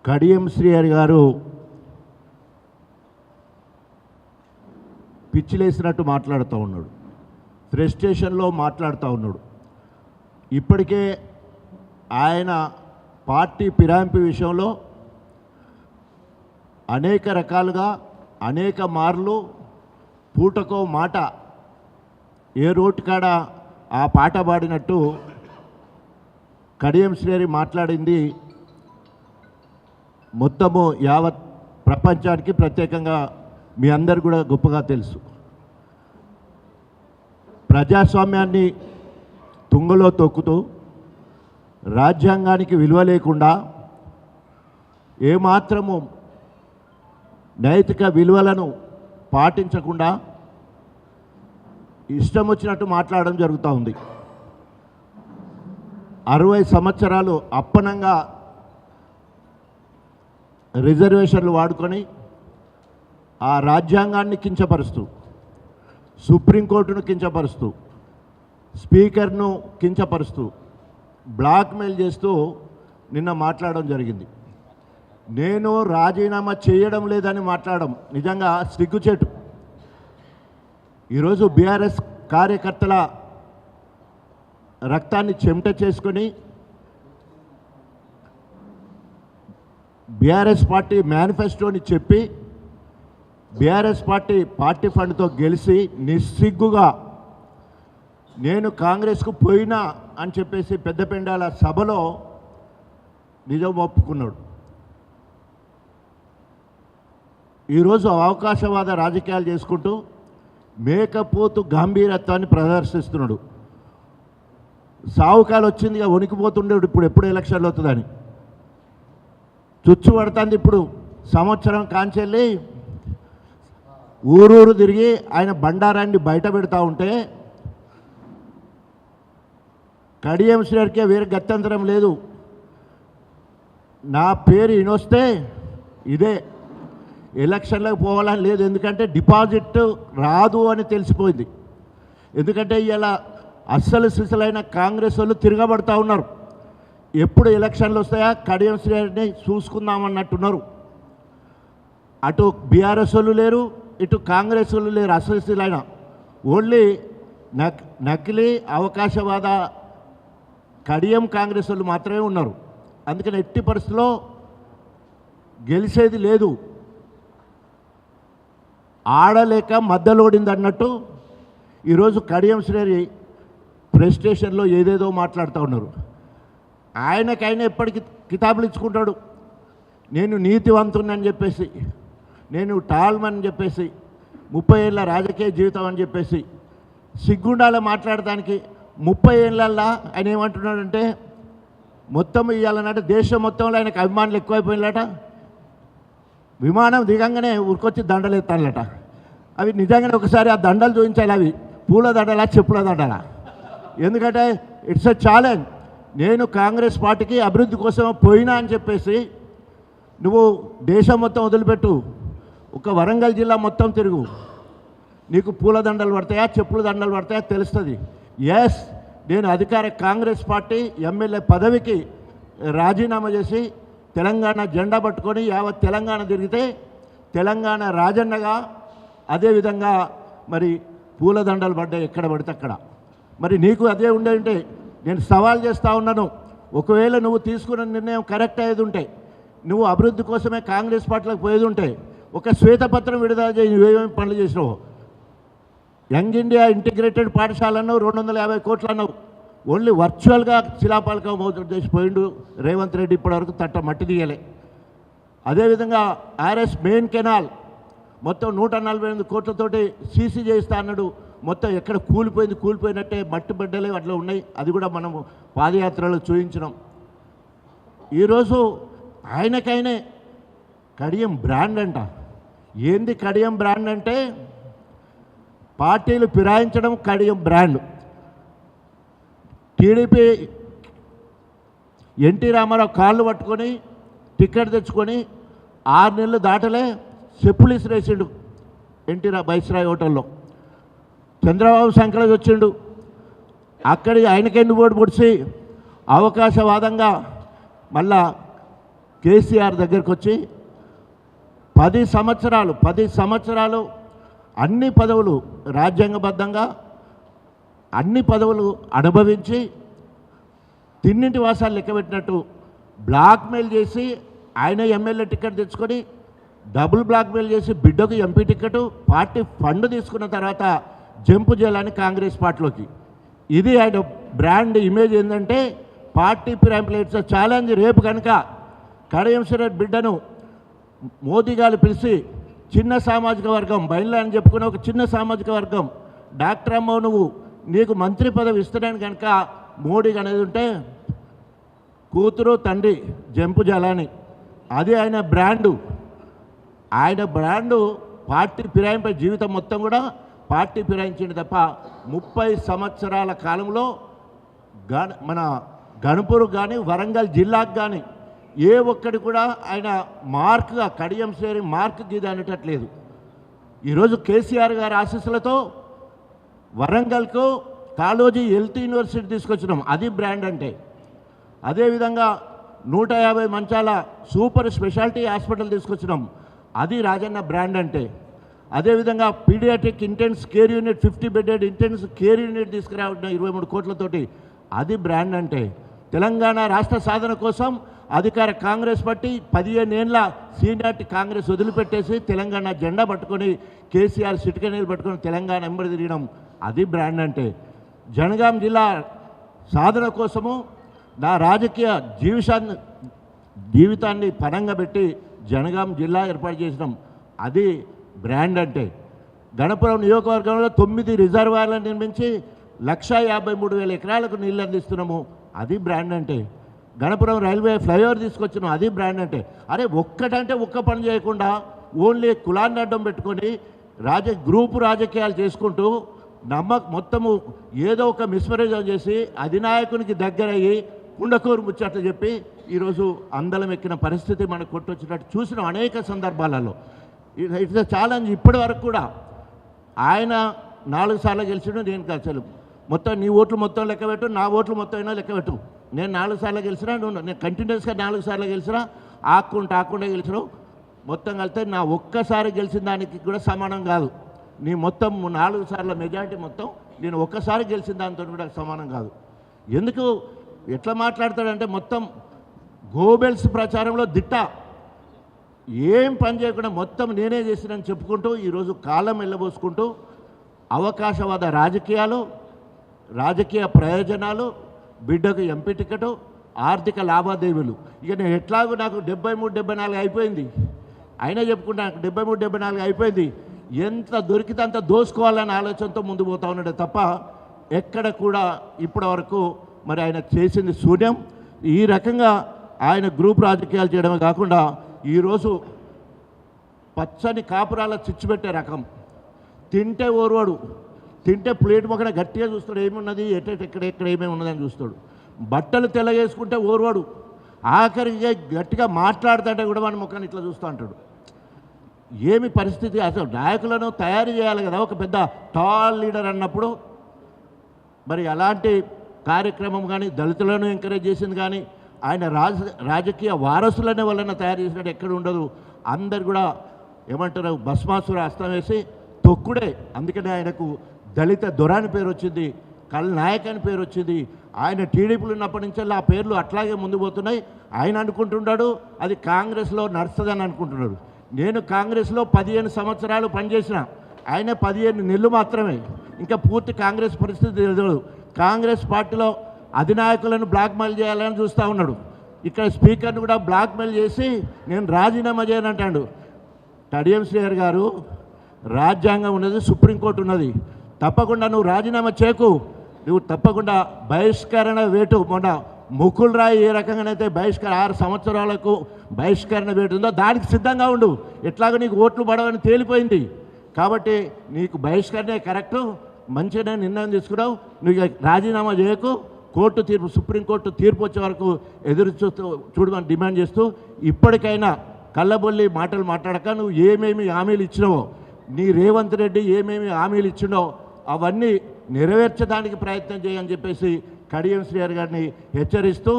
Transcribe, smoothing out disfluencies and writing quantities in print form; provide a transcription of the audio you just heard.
కడియం శ్రీహరి గారు పిచ్చిలేసినట్టు మాట్లాడుతూ ఉన్నాడు, ఫ్రస్ట్రేషన్లో మాట్లాడుతూ ఉన్నాడు. ఇప్పటికే ఆయన పార్టీ ఫిరాయింపు విషయంలో అనేక రకాలుగా అనేక మార్లు పూటకో మాట ఏ రోడ్డు కాడ ఆ పాట పాడినట్టు కడియం శ్రీహరి మాట్లాడింది మొత్తము యావత్ ప్రపంచానికి ప్రత్యేకంగా మీ అందరు కూడా గొప్పగా తెలుసు. ప్రజాస్వామ్యాన్ని తుంగలో తొక్కుతూ రాజ్యాంగానికి విలువ లేకుండా ఏమాత్రము నైతిక విలువలను పాటించకుండా ఇష్టం వచ్చినట్టు మాట్లాడడం జరుగుతూ ఉంది. 60 సంవత్సరాలు అప్పనంగా రిజర్వేషన్లు వాడుకొని ఆ రాజ్యాంగాన్ని కించపరుస్తూ, సుప్రీంకోర్టును కించపరుస్తూ, స్పీకర్ను కించపరుస్తూ, బ్లాక్మెయిల్ చేస్తూ నిన్న మాట్లాడడం జరిగింది. నేను రాజీనామా చేయడం లేదని మాట్లాడడం నిజంగా సిగ్గుచేటు. ఈరోజు బీఆర్ఎస్ కార్యకర్తల రక్తాన్ని చెమట చేసుకొని బీఆర్ఎస్ పార్టీ మేనిఫెస్టోని చెప్పి బీఆర్ఎస్ పార్టీ ఫండ్తో గెలిచి నిస్సిగ్గుగా నేను కాంగ్రెస్కు పోయినా అని చెప్పేసి పెద్దపెండాల సభలో నిజం ఒప్పుకున్నాడు. ఈరోజు అవకాశవాద రాజకీయాలు చేసుకుంటూ మేకపోతు గంభీరత్వాన్ని ప్రదర్శిస్తున్నాడు. సావుకాలు వచ్చింది, వణికిపోతుండేడు ఇప్పుడు ఎప్పుడు ఎలక్షన్లు అవుతుందని చుచ్చు పడుతుంది. ఇప్పుడు సంవత్సరం కాంచెల్లి ఊరూరు తిరిగి ఆయన బండారాన్ని బయట పెడతా ఉంటే కడియం శ్రీహరికే వేరే గత్యంతరం లేదు. నా పేరు ఇనొస్తే ఇదే ఎలక్షన్లకు పోవాలని లేదు. ఎందుకంటే డిపాజిట్ రాదు అని తెలిసిపోయింది. ఎందుకంటే ఇలా అస్సలు సిసలైన కాంగ్రెస్ వాళ్ళు తిరగబడతా ఉన్నారు. ఎప్పుడు ఎలక్షన్లు వస్తాయా కడియం శ్రీహరిని చూసుకుందామన్నట్టున్నారు. అటు బీఆర్ఎస్ వాళ్ళు లేరు, ఇటు కాంగ్రెస్ వాళ్ళు లేరు. అసలు సిసలైన ఓన్లీ నకిలీ అవకాశవాద కడియం కాంగ్రెస్ వాళ్ళు మాత్రమే ఉన్నారు. అందుకని ఎట్టి పరిస్థితుల్లో గెలిచేది లేదు. ఆడలేక మద్దలోడింది అన్నట్టు ఈరోజు కడియం శ్రీహరి ప్రెస్ స్టేషన్లో ఏదేదో మాట్లాడుతూ ఉన్నారు. ఆయనకైనా ఎప్పటికీ కితాబులు ఇచ్చుకుంటాడు. నేను నీతివంతుని చెప్పేసి, నేను టాల్మన్ అని చెప్పేసి, 30 ఏళ్ళ రాజకీయ జీవితం అని చెప్పేసి సిగ్గుండాలో మాట్లాడటానికి 30 ఏళ్ళల్లో ఆయన ఏమంటున్నాడంటే మొత్తం ఇవ్వాలన్నట్టు దేశం మొత్తంలో ఆయనకు అభిమానులు ఎక్కువైపోయినట. విమానం దిగంగానే ఉరికొచ్చి దండలు ఎత్తాలట. అవి నిజంగానే ఒకసారి ఆ దండలు చూపించాలి. అవి పూల దండలా చెప్పుల దండలా? ఎందుకంటే ఇట్స్ ఎ ఛాలెంజ్. నేను కాంగ్రెస్ పార్టీకి అభివృద్ధి కోసం పోయినా అని చెప్పేసి నువ్వు దేశం మొత్తం వదిలిపెట్టు, ఒక వరంగల్ జిల్లా మొత్తం తిరుగు, నీకు పూల దండలు పడతాయా చెప్పుల దండలు పడతాయా తెలుస్తుంది. ఎస్, నేను అధికార కాంగ్రెస్ పార్టీ ఎమ్మెల్యే పదవికి రాజీనామా చేసి తెలంగాణ జెండా పట్టుకొని యావత్ తెలంగాణ తిరిగితే తెలంగాణ రాజన్నగా అదేవిధంగా మరి పూలదండలు పడ్డాయి ఎక్కడ పడితే అక్కడ. మరి నీకు అదే ఉండేంటే నేను సవాల్ చేస్తూ ఉన్నాను. ఒకవేళ నువ్వు తీసుకున్న నిర్ణయం కరెక్ట్ అయ్యేది ఉంటే, నువ్వు అభివృద్ధి కోసమే కాంగ్రెస్ పార్టీలకు పోయేది ఉంటే ఒక శ్వేతపత్రం విడుదల చేయి. నువ్వేమేమి పనులు చేసినావు? యంగ్ ఇండియా ఇంటిగ్రేటెడ్ పాఠశాలను 250 కోట్లు అన్నావు. ఓన్లీ వర్చువల్గా శిలాపాలకం చేసిపోయిండు రేవంత్ రెడ్డి. ఇప్పటివరకు తట్ట మట్టి తీయలే. అదేవిధంగా ఆర్ఎస్ మెయిన్ కెనాల్ మొత్తం 148 కోట్లతోటి సీసీ చేయిస్తా అన్నాడు. మొత్తం ఎక్కడ కూలిపోయినట్టే మట్టి బిడ్డలే అట్లా ఉన్నాయి. అది కూడా మనం పాదయాత్రలో చూపించినాం. ఈరోజు ఆయనకైనా కడియం బ్రాండ్ అంట. ఏంది కడియం బ్రాండ్ అంటే పార్టీలు ఫిరాయించడం కడియం బ్రాండ్. టీడీపీ ఎన్టీ రామారావు కాళ్ళు పట్టుకొని టికెట్ తెచ్చుకొని 6 నెలలు దాటలే చెప్పులు ఇసిరేసిండు ఎన్టీ వైస్రాయ్ హోటల్లో. చంద్రబాబు సంకలకి వచ్చిండు, అక్కడి ఆయనకెండు ఓటు పొడిచి అవకాశవాదంగా మళ్ళా కేసీఆర్ దగ్గరికి వచ్చి 10 సంవత్సరాలు అన్ని పదవులు రాజ్యాంగబద్ధంగా అన్ని పదవులు అనుభవించి తిన్నింటి వాసాలు లెక్కబెట్టినట్టు బ్లాక్మెయిల్ చేసి ఆయన ఎమ్మెల్యే టికెట్ తెచ్చుకొని డబుల్ బ్లాక్మెయిల్ చేసి బిడ్డకు ఎంపీ టికెట్ పార్టీ ఫండ్ తీసుకున్న తర్వాత జంపు చేయాలని కాంగ్రెస్ పార్టీలోకి. ఇది ఆయన బ్రాండ్ ఇమేజ్ ఏంటంటే పార్టీ ప్యాంప్లెట్స్ ఛాలెంజ్. రేపు కనుక కడియం శ్రీహరి బిడ్డను మోదీ గారు పిలిచి చిన్న సామాజిక వర్గం బయలు అని చెప్పుకున్న ఒక చిన్న సామాజిక వర్గం డాక్టర్ అమ్మ నువ్వు నీకు మంత్రి పదవి ఇస్తున్నాను కనుక మోడీకి అనేది ఉంటే కూతురు తండ్రి జంపు జలాని అది ఆయన బ్రాండు. పార్టీ ఫిరాయింపై జీవితం మొత్తం కూడా పార్టీ ఫిరాయించింది తప్ప 30 సంవత్సరాల కాలంలో మన గణపూర్కు కానీ వరంగల్ జిల్లాకు కానీ ఏ ఒక్కడి కూడా ఆయన మార్క్గా కడియం శ్రీహరి మార్క్ గీద అనేటట్లేదు. ఈరోజు కేసీఆర్ గారి ఆశీస్సులతో వరంగల్కు కాళోజీ హెల్త్ యూనివర్సిటీ తీసుకొచ్చినాం, అది బ్రాండ్ అంటే. అదేవిధంగా 150 మంచాల సూపర్ స్పెషాలిటీ హాస్పిటల్ తీసుకొచ్చినాం, అది రాజన్న బ్రాండ్ అంటే. అదేవిధంగా paediatric intensive care unit 50 bedded intensive care unit తీసుకురావడం 23 కోట్లతోటి, అది బ్రాండ్ అంటే. తెలంగాణ రాష్ట్ర సాధన కోసం అధికార కాంగ్రెస్ పార్టీ 15 ఏళ్ళ సీనియారిటీ కాంగ్రెస్ వదిలిపెట్టేసి తెలంగాణ జెండా పట్టుకొని కేసీఆర్ సిటికనీళ్ళు పట్టుకొని తెలంగాణ వెంబడి తిరగడం, అది బ్రాండ్ అంటే. జనగాం జిల్లా సాధన కోసము నా రాజకీయ జీవితాన్ని పణంగా పెట్టి జనగాం జిల్లా ఏర్పాటు చేసినాం, అది బ్రాండ్ అంటే. గణపురం నియోజకవర్గంలో 9 రిజర్వాయర్లను నిర్మించి 1,53,000 ఎకరాలకు నీళ్ళు అందిస్తున్నాము, అది బ్రాండ్ అంటే. గణపురం రైల్వే ఫ్లైఓవర్ తీసుకొచ్చినాం, అది బ్రాండ్ అంటే. అరే ఒక్కటంటే ఒక్క పని చేయకుండా ఓన్లీ కులాన్ని అడ్డం పెట్టుకొని గ్రూపు రాజకీయాలు చేసుకుంటూ మొత్తము ఏదో ఒక మిస్మరేజం చేసి అధినాయకునికి దగ్గరయ్యి కుండకూరు ముచ్చట్లు చెప్పి ఈరోజు అందలం ఎక్కిన పరిస్థితి మనకు కొట్టొచ్చినట్టు చూసిన అనేక సందర్భాలలో. It's challenge. ఇప్పటి వరకు కూడా ఆయన 4 సార్లు గెలిచాడు, నేను అసలు మొత్తం నీ ఓట్లు మొత్తం లెక్కబెట్టు, నా ఓట్లు మొత్తం అయినా లెక్కబెట్టు. నేను 4 సార్లు గెలిచినా, నేను కంటిన్యూస్గా 4 సార్లు గెలిచినా, ఆకుండా గెలిచినావు, మొత్తం కలిస్తే నా ఒక్కసారి గెలిచిన దానికి కూడా సమానం కాదు. నీ మొత్తం 4 సార్ల మెజారిటీ మొత్తం నేను ఒక్కసారి గెలిచిన దానితో కూడా సమానం కాదు. ఎందుకు ఎట్లా మాట్లాడతాడంటే మొత్తం గోబెల్స్ ప్రచారంలో దిట్ట, ఏం పని చేయకుండా మొత్తం నేనే చేసినని చెప్పుకుంటూ ఈరోజు కాలం వెళ్ళబోసుకుంటూ అవకాశవాద రాజకీయాలు, రాజకీయ ప్రయోజనాలు, బిడ్డకు ఎంపీ టికెట్, ఆర్థిక లావాదేవీలు. ఇక నేను ఎట్లాగో నాకు 73-74 అయిపోయింది, అయినా చెప్పుకుంటా నాకు 73-74 అయిపోయింది. ఎంత దొరికితే అంత దోసుకోవాలనే ఆలోచనతో ముందు పోతా ఉన్నాడే తప్ప ఎక్కడ కూడా ఇప్పటి వరకు మరి ఆయన చేసింది శూన్యం. ఈ రకంగా ఆయన గ్రూప్ రాజకీయాలు చేయడమే కాకుండా ఈరోజు పచ్చని కాపురాల చిచ్చుపెట్టే రకం. తింటే ఓర్వాడు, తింటే ప్లేట్ మొక్కన గట్టిగా చూస్తాడు, ఏమున్నది ఎక్కడ ఏమేమి ఉన్నదని చూస్తాడు. బట్టలు తెల్లగేసుకుంటే ఓర్వాడు, ఆఖరికి గట్టిగా మాట్లాడుతుంటే కూడా మన ముఖాన్ని ఇట్లా చూస్తూ అంటాడు. ఏమి పరిస్థితి? అసలు నాయకులను తయారు చేయాలి కదా ఒక పెద్ద టాల్ లీడర్ అన్నప్పుడు. మరి అలాంటి కార్యక్రమం కానీ దళితులను ఎంకరేజ్ చేసింది కానీ ఆయన రాజకీయ వారసులనే వాళ్ళని తయారు చేసినట్టు ఎక్కడ ఉండదు. అందరు కూడా ఏమంటారు, భస్మాసుర అస్తం వేసి తొక్కుడే. అందుకనే ఆయనకు దళిత దొరాని పేరు వచ్చింది, కల్ నాయక్ అని పేరు వచ్చింది. ఆయన టీడీపీలు ఉన్నప్పటి నుంచి ఆ పేర్లు అట్లాగే ముందు పోతున్నాయి. ఆయన అనుకుంటున్నాడు అది కాంగ్రెస్లో నడుస్తుందని అనుకుంటున్నాడు. నేను కాంగ్రెస్లో 15 సంవత్సరాలు పనిచేసిన, ఆయన 15 నెలలు మాత్రమే. ఇంకా పూర్తి కాంగ్రెస్ పరిస్థితి తెలియదు. కాంగ్రెస్ పార్టీలో అధినాయకులను బ్లాక్మెయిల్ చేయాలని చూస్తూ ఉన్నాడు. ఇక్కడ స్పీకర్ను కూడా బ్లాక్మెయిల్ చేసి నేను రాజీనామా చేయనంటాడు. కడియం శ్రీహరి గారు, రాజ్యాంగం ఉన్నది, సుప్రీంకోర్టు ఉన్నది, తప్పకుండా నువ్వు రాజీనామా చేయకు. నువ్వు తప్పకుండా బహిష్కరణ వేటు, మొన్న ముకుల్ రాయ్ ఏ రకంగానైతే 6 సంవత్సరాలకు బహిష్కరణ వేటు ఉందో దానికి సిద్ధంగా ఉండు. ఎట్లాగో నీకు ఓట్లు పడవని తేలిపోయింది కాబట్టి నీకు బహిష్కరణే కరెక్టు. మంచిగానే నిర్ణయం తీసుకున్నావు, నువ్వు రాజీనామా చేయకు. కోర్టు తీర్పు, సుప్రీంకోర్టు తీర్పు వచ్చే వరకు ఎదురు చూడమని డిమాండ్ చేస్తూ, ఇప్పటికైనా కళ్ళబొల్లి మాటలు మాట్లాడక నువ్వు ఏమేమి హామీలు ఇచ్చినావో, నీ రేవంత్ రెడ్డి ఏమేమి హామీలు ఇచ్చినో అవన్నీ నెరవేర్చడానికి ప్రయత్నం చేయని చెప్పేసి కడియం శ్రీహరి గారిని హెచ్చరిస్తూ